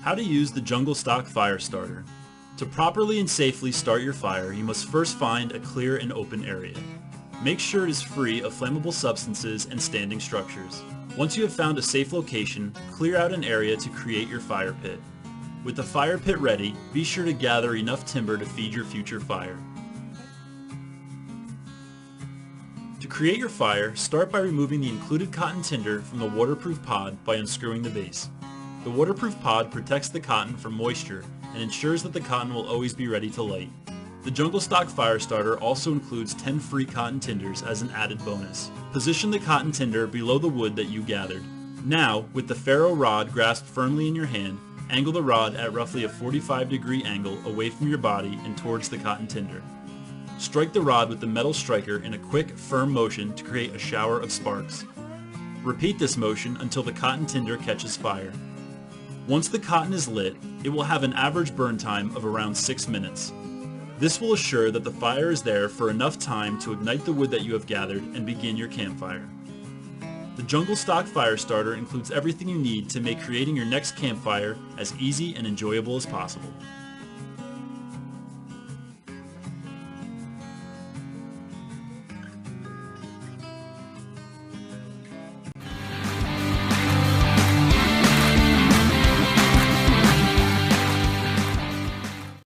How to use the jungle stock fire starter. To properly and safely start your fire, you must first find a clear and open area. Make sure it is free of flammable substances and standing structures. Once you have found a safe location, clear out an area to create your fire pit. With the fire pit ready, be sure to gather enough timber to feed your future fire. To create your fire, start by removing the included cotton tinder from the waterproof pod by unscrewing the base. The waterproof pod protects the cotton from moisture and ensures that the cotton will always be ready to light. The jungle stock fire starter also includes 10 free cotton tinders as an added bonus. Position the cotton tinder below the wood that you gathered. Now, with the ferro rod grasped firmly in your hand, angle the rod at roughly a 45-degree angle away from your body and towards the cotton tinder. Strike the rod with the metal striker in a quick, firm motion to create a shower of sparks. Repeat this motion until the cotton tinder catches fire. Once the cotton is lit, it will have an average burn time of around 6 minutes. This will assure that the fire is there for enough time to ignite the wood that you have gathered and begin your campfire. The jungle stock fire starter includes everything you need to make creating your next campfire as easy and enjoyable as possible.